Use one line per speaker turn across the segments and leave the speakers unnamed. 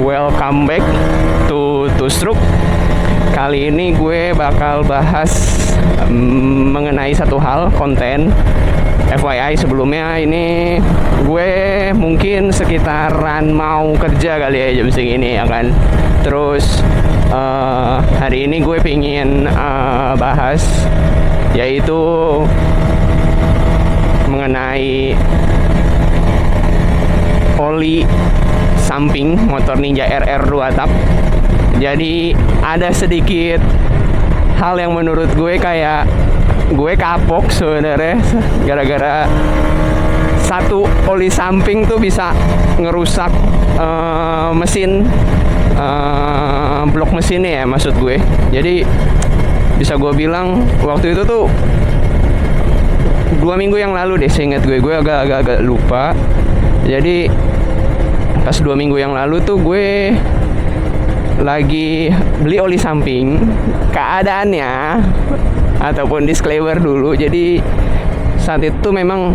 welcome back to Stroke. Kali ini gue bakal bahas mengenai satu hal konten. FYI sebelumnya ini gue mungkin sekitaran mau kerja kali ya jam segini ya kan. Terus hari ini gue pingin bahas yaitu mengenai oli samping motor Ninja RR 2 tak. Jadi ada sedikit hal yang menurut gue kayak gue kapok sebenarnya gara-gara satu oli samping tuh bisa ngerusak mesin blok mesinnya ya maksud gue. Jadi bisa gue bilang waktu itu tuh 2 minggu yang lalu deh seingat gue agak lupa. Jadi pas 2 minggu yang lalu tuh gue lagi beli oli samping. Keadaannya ataupun disclaimer dulu, jadi saat itu memang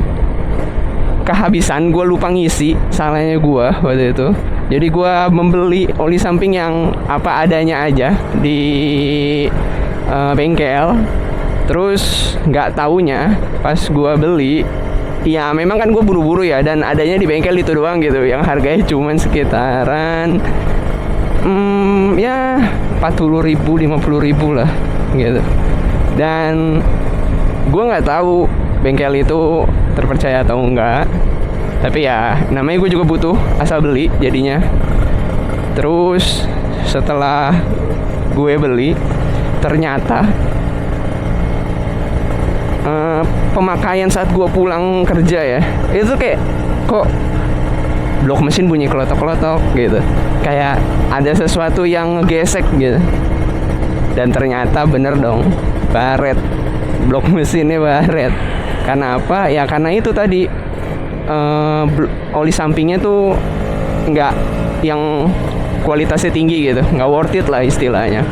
kehabisan, gue lupa ngisi, salahnya gue waktu itu. Jadi gue membeli oli samping yang apa adanya aja di bengkel. Terus nggak taunya pas gue beli, ya memang kan gue buru-buru ya, dan adanya di bengkel itu doang gitu, yang harganya cuman sekitaran ya 40.000 50.000 lah gitu. Dan gue nggak tahu bengkel itu terpercaya atau enggak, tapi ya namanya gue juga butuh asal beli jadinya. Terus setelah gue beli, ternyata pemakaian saat gue pulang kerja ya, itu kayak kok blok mesin bunyi kelotok-kelotok gitu, kayak ada sesuatu yang gesek gitu. Dan ternyata bener dong, baret, blok mesinnya baret. Karena apa? Ya karena itu tadi oli sampingnya tuh nggak yang kualitasnya tinggi gitu, nggak worth it lah istilahnya.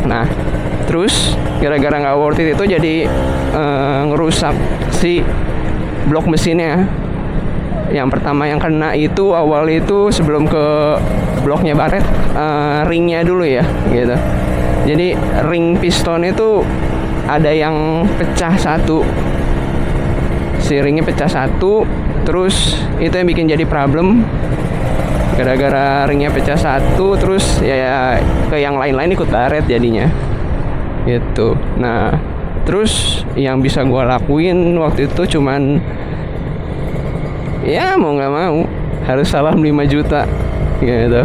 Nah terus gara-gara nggak worth it itu jadi ngerusak si blok mesinnya. Yang pertama yang kena itu awal itu sebelum ke bloknya baret, ringnya dulu ya gitu. Jadi ring piston itu ada yang pecah satu, si ringnya pecah satu. Terus itu yang bikin jadi problem. Gara-gara ringnya pecah satu, terus ya ke yang lain-lain ikut baret jadinya gitu. Nah terus yang bisa gue lakuin waktu itu cuman ya mau nggak mau harus salam 5 juta gitu.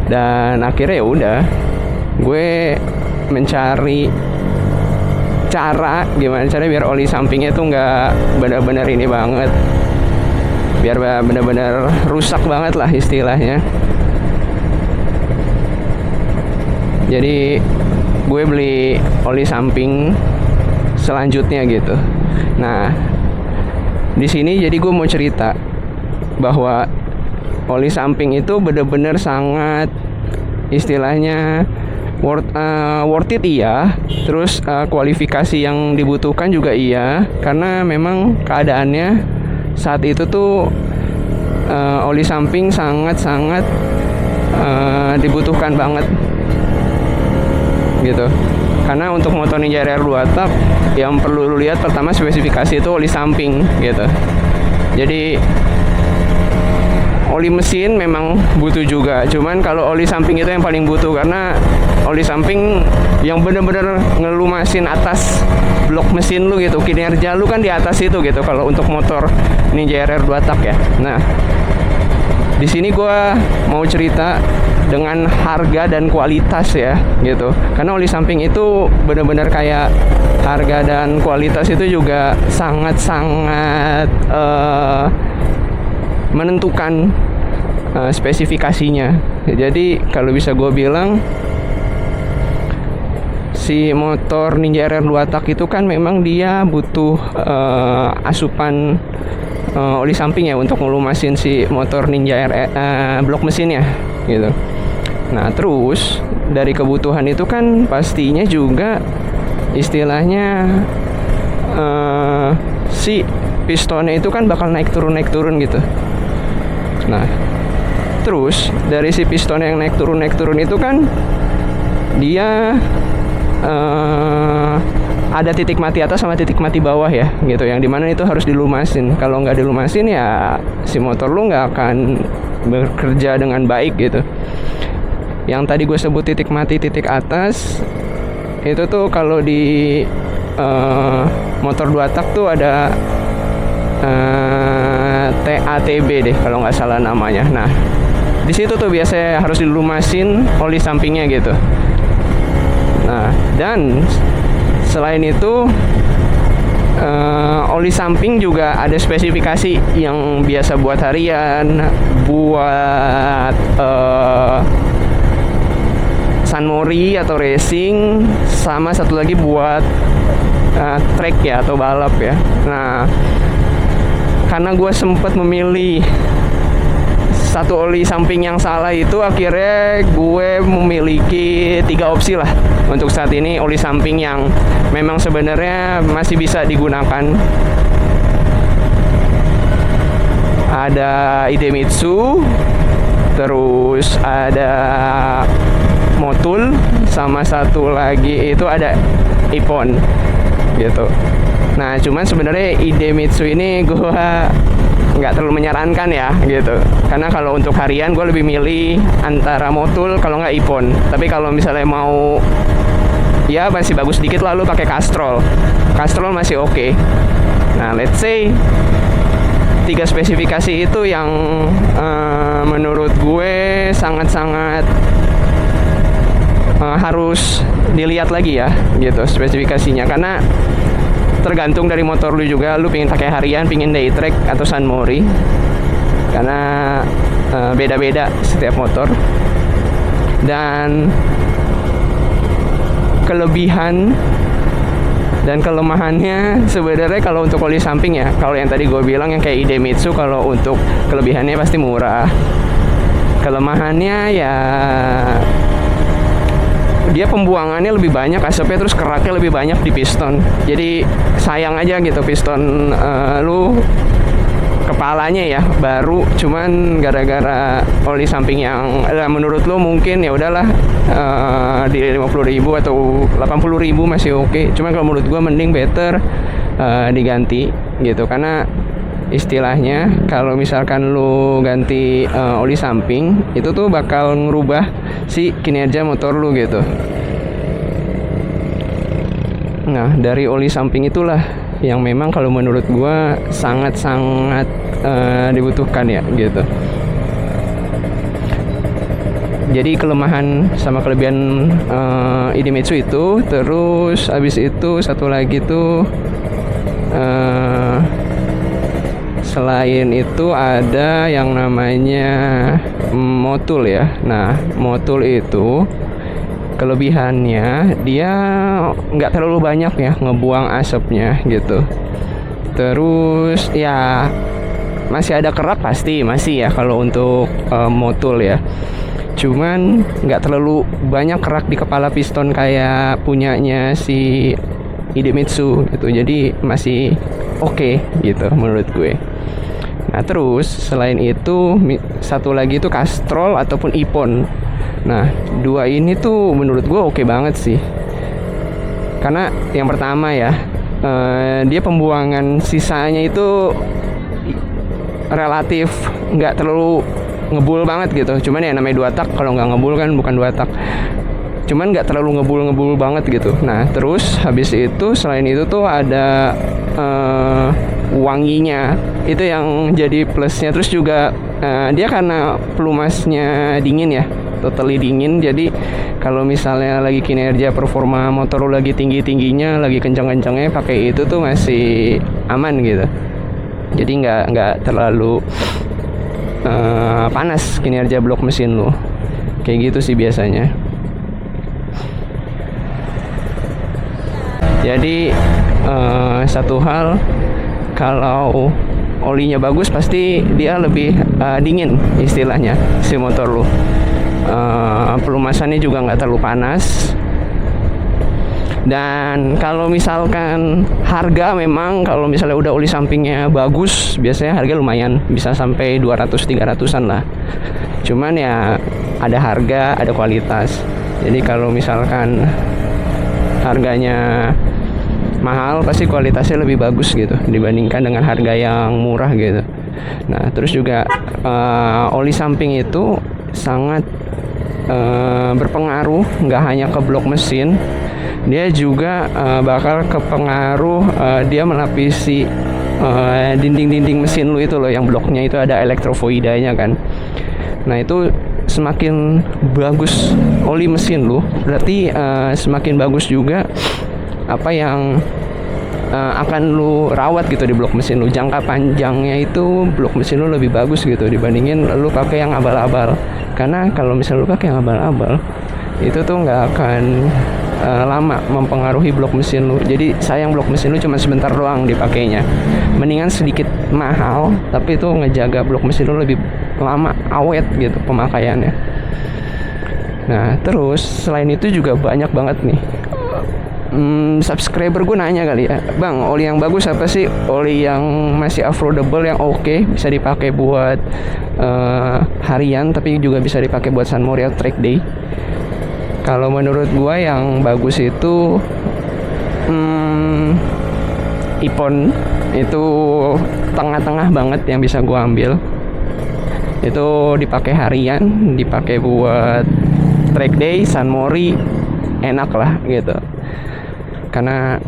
Dan akhirnya ya udah, gue mencari cara gimana caranya biar oli sampingnya tuh nggak benar-benar ini banget, biar benar-benar rusak banget lah istilahnya. Jadi gue beli oli samping selanjutnya gitu. Nah di sini jadi gue mau cerita bahwa oli samping itu benar-benar sangat istilahnya worth it iya. Terus kualifikasi yang dibutuhkan juga iya, karena memang keadaannya saat itu tuh oli samping sangat-sangat dibutuhkan banget gitu. Karena untuk motor Ninja RR 2 tak yang perlu lu lihat pertama spesifikasi itu oli samping gitu. Jadi oli mesin memang butuh juga, cuman kalau oli samping itu yang paling butuh, karena oli samping yang benar-benar ngelumasin atas blok mesin lu gitu, kinerja lu kan di atas itu gitu kalau untuk motor Ninja RR 2 tak ya. Nah di sini gue mau cerita dengan harga dan kualitas ya gitu, karena oli samping itu benar-benar kayak harga dan kualitas itu juga sangat-sangat menentukan spesifikasinya. Jadi kalau bisa gue bilang si motor Ninja RR 2 tak itu kan memang dia butuh asupan oli samping ya untuk ngelumasin si motor Ninja RR blok mesinnya gitu. Nah terus dari kebutuhan itu kan pastinya juga istilahnya si pistonnya itu kan bakal naik turun gitu. Nah Terus dari si piston yang naik turun itu kan dia ada titik mati atas sama titik mati bawah ya gitu, yang dimana itu harus dilumasin. Kalau nggak dilumasin ya si motor lu nggak akan bekerja dengan baik gitu. Yang tadi gue sebut titik mati titik atas itu tuh kalau di motor 2 tak tuh ada TATB deh kalau nggak salah namanya. Nah di situ tuh biasanya harus dilumasin oli sampingnya gitu. Nah dan selain itu oli samping juga ada spesifikasi yang biasa buat harian, buat sunmori atau racing, sama satu lagi buat track ya atau balap ya. Nah karena gue sempat memilih satu oli samping yang salah itu, akhirnya gue memiliki 3 opsi lah untuk saat ini oli samping yang memang sebenarnya masih bisa digunakan. Ada Idemitsu, terus ada Motul, sama satu lagi itu ada Ippon gitu. Nah cuman sebenarnya Idemitsu ini gue nggak terlalu menyarankan ya gitu, karena kalau untuk harian gue lebih milih antara Motul kalau nggak Ippon. Tapi kalau misalnya mau ya masih bagus dikit lah, lu pakai Castrol masih oke. Nah let's say 3 spesifikasi itu yang menurut gue sangat-sangat harus dilihat lagi ya gitu spesifikasinya, karena tergantung dari motor lu juga, lu pengen pakai harian, pengen day track atau sunmori, karena beda-beda setiap motor. Dan kelebihan dan kelemahannya sebenarnya kalau untuk oli samping ya, kalau yang tadi gue bilang yang kayak Idemitsu, kalau untuk kelebihannya pasti murah. Kelemahannya ya dia pembuangannya lebih banyak asapnya, terus keraknya lebih banyak di piston. Jadi sayang aja gitu, piston lu kepalanya ya baru, cuman gara-gara oli samping yang menurut lu mungkin ya udahlah di 50.000 atau 80.000 masih oke. Cuman kalau menurut gua mending better diganti gitu, karena istilahnya kalau misalkan lu ganti oli samping itu tuh bakal ngerubah si kinerja motor lu gitu. Nah dari oli samping itulah yang memang kalau menurut gua sangat-sangat dibutuhkan ya gitu. Jadi kelemahan sama kelebihan Idemitsu itu. Terus abis itu satu lagi tuh selain itu ada yang namanya Motul ya. Nah Motul itu kelebihannya dia nggak terlalu banyak ya ngebuang asapnya gitu. Terus ya masih ada kerak, pasti masih ya kalau untuk Motul ya. Cuman nggak terlalu banyak kerak di kepala piston kayak punyanya si Idemitsu gitu. Jadi masih oke gitu menurut gue. Nah terus selain itu satu lagi itu Castrol ataupun Ippon. Nah 2 ini tuh menurut gue oke banget sih. Karena yang pertama ya dia pembuangan sisanya itu relatif nggak terlalu ngebul banget gitu. Cuman ya namanya 2 tak, kalau nggak ngebul kan bukan 2 tak. Cuman nggak terlalu ngebul banget gitu. Nah terus habis itu selain itu tuh ada wanginya, itu yang jadi plusnya. Terus juga dia karena pelumasnya dingin ya, totally dingin. Jadi kalau misalnya lagi kinerja performa motor lagi tingginya, lagi kencang-kencangnya, pakai itu tuh masih aman gitu. Jadi nggak terlalu panas kinerja blok mesin lo. Kayak gitu sih biasanya. Jadi satu hal, kalau olinya bagus pasti dia lebih dingin istilahnya si motor lu. Pelumasannya juga nggak terlalu panas. Dan kalau misalkan harga, memang kalau misalnya udah oli sampingnya bagus, biasanya harga lumayan, bisa sampai 200-300an lah. Cuman ya ada harga, ada kualitas. Jadi kalau misalkan harganya mahal, pasti kualitasnya lebih bagus gitu dibandingkan dengan harga yang murah gitu. Nah, terus juga oli samping itu sangat berpengaruh, nggak hanya ke blok mesin, dia juga bakal kepengaruh, dia melapisi dinding-dinding mesin lu itu loh, yang bloknya itu ada elektrovoidanya kan. Nah, itu semakin bagus oli mesin lu, berarti semakin bagus juga apa yang akan lu rawat gitu di blok mesin lu. Jangka panjangnya itu blok mesin lu lebih bagus gitu dibandingin lu pakai yang abal-abal. Karena kalau misalnya lu pakai yang abal-abal, itu tuh nggak akan lama mempengaruhi blok mesin lu. Jadi sayang blok mesin lu cuma sebentar doang dipakainya. Mendingan sedikit mahal tapi itu ngejaga blok mesin lu lebih lama, awet gitu pemakaiannya. Nah, terus selain itu juga banyak banget nih subscriber gue nanya kali ya, bang, oli yang bagus apa sih? Oli yang masih affordable, yang oke, bisa dipakai buat harian tapi juga bisa dipakai buat San Mori track day. Kalau menurut gue yang bagus itu Ipon, itu tengah-tengah banget yang bisa gue ambil. Itu dipakai harian, dipakai buat track day, San Mori, enak lah gitu. Karena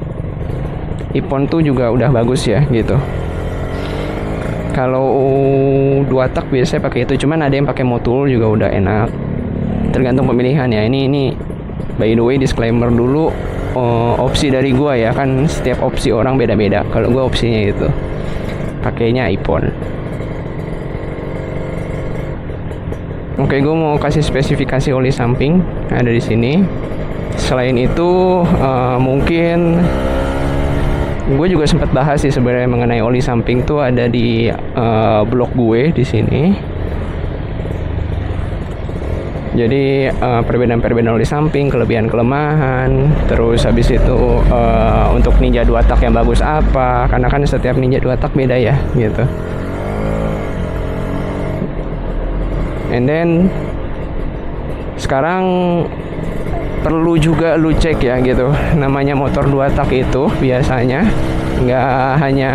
Ipon tuh juga udah bagus ya gitu. Kalau 2 tak biasanya pakai itu, cuman ada yang pakai motul juga udah enak. Tergantung pemilihan ya. Ini by the way disclaimer dulu, opsi dari gua ya, kan setiap opsi orang beda-beda. Kalau gua opsinya itu pakainya Ipon. Oke, gua mau kasih spesifikasi oli samping ada di sini. Selain itu mungkin gue juga sempat bahas sih sebenarnya mengenai oli samping tuh ada di blog gue di sini. Jadi perbedaan-perbedaan oli samping, kelebihan kelemahan, terus habis itu untuk Ninja 2 tak yang bagus apa, karena kan setiap Ninja 2 tak beda ya gitu. And then sekarang perlu juga lu cek ya gitu, namanya motor 2 tak itu biasanya nggak hanya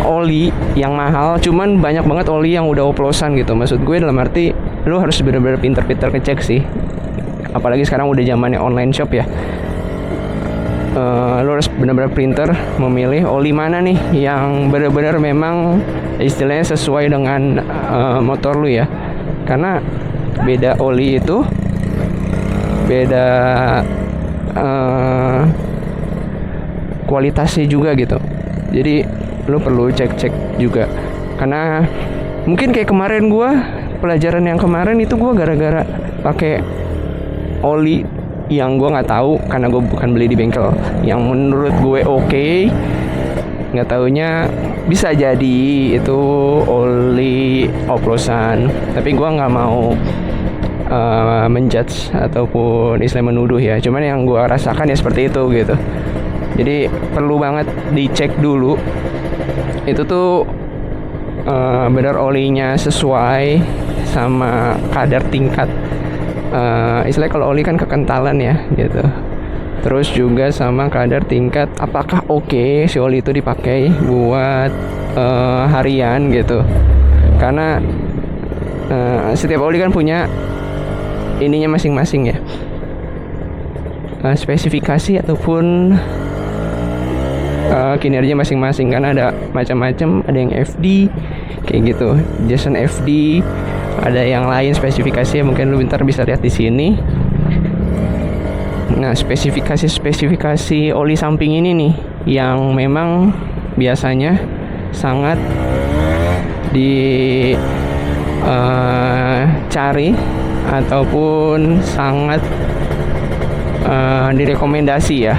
oli yang mahal, cuman banyak banget oli yang udah oplosan gitu. Maksud gue dalam arti lu harus bener-bener pinter-pinter ngecek sih, apalagi sekarang udah zamannya online shop ya. Lu harus bener-bener pinter memilih oli mana nih yang bener-bener memang istilahnya sesuai dengan motor lu ya, karena beda oli itu beda kualitasnya juga gitu. Jadi lu perlu cek-cek juga, karena mungkin kayak kemarin gua, pelajaran yang kemarin itu gua gara-gara pakai oli yang gua nggak tahu, karena gua bukan beli di bengkel yang menurut gue oke, nggak taunya bisa jadi itu oli oplosan. Tapi gua nggak mau menjudge ataupun istilah menuduh ya, cuman yang gue rasakan ya seperti itu gitu. Jadi perlu banget dicek dulu itu tuh benar olinya sesuai sama kadar tingkat istilahnya kalau oli kan kekentalan ya gitu. Terus juga sama kadar tingkat apakah oke si oli itu dipakai buat harian gitu. Karena setiap oli kan punya ininya masing-masing ya, spesifikasi ataupun kinerja masing-masing. Kan ada macam-macam, ada yang FD kayak gitu, Jason FD, ada yang lain spesifikasinya, mungkin lu bentar bisa lihat di sini. Nah, spesifikasi oli samping ini nih yang memang biasanya sangat dicari ataupun sangat direkomendasi ya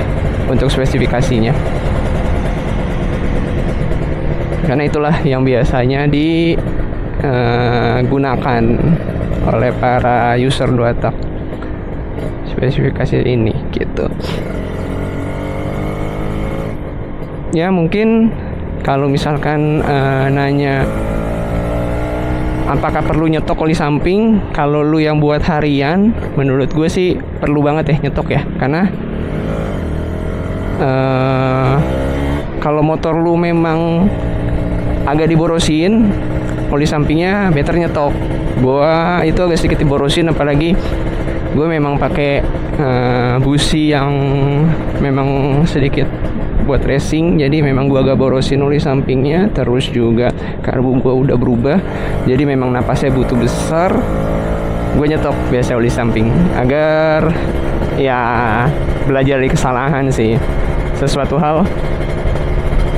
untuk spesifikasinya, karena itulah yang biasanya digunakan oleh para user 2 tak spesifikasi ini. gitu. Ya mungkin kalau misalkan nanya apakah perlu nyetok oli samping, kalau lu yang buat harian, menurut gue sih perlu banget ya nyetok ya, karena kalau motor lu memang agak diborosin, oli sampingnya better nyetok. Gua itu agak sedikit diborosin, apalagi gue memang pakai busi yang memang sedikit buat racing, jadi memang gua agak borosin oli sampingnya. Terus juga karbu gua udah berubah, jadi memang napasnya butuh besar. Gue nyetok biasa oli samping agar ya belajar dari kesalahan sih. Sesuatu hal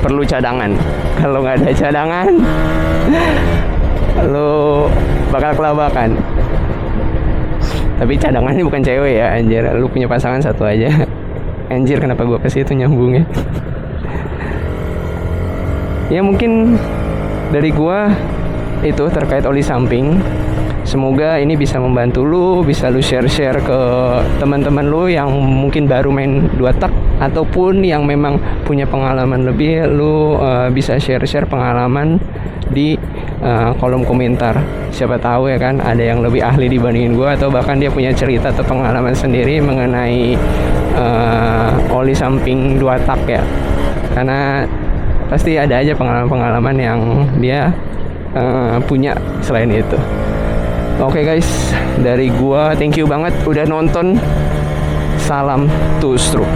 perlu cadangan. Kalau nggak ada cadangan lo bakal kelabakan. Tapi cadangannya bukan cewek ya, anjir. Lu punya pasangan satu aja. Anjir, kenapa gua ke situ nyambungnya? Ya mungkin dari gua itu terkait oli samping. Semoga ini bisa membantu lu, bisa lu share-share ke teman-teman lu yang mungkin baru main 2 tak, ataupun yang memang punya pengalaman lebih. Lu bisa share-share pengalaman di kolom komentar. Siapa tahu ya kan ada yang lebih ahli dibandingin gue, atau bahkan dia punya cerita atau pengalaman sendiri mengenai oli samping 2 tak ya. Karena pasti ada aja pengalaman-pengalaman yang dia punya selain itu. Oke guys, dari gua thank you banget udah nonton. Salam tusruk.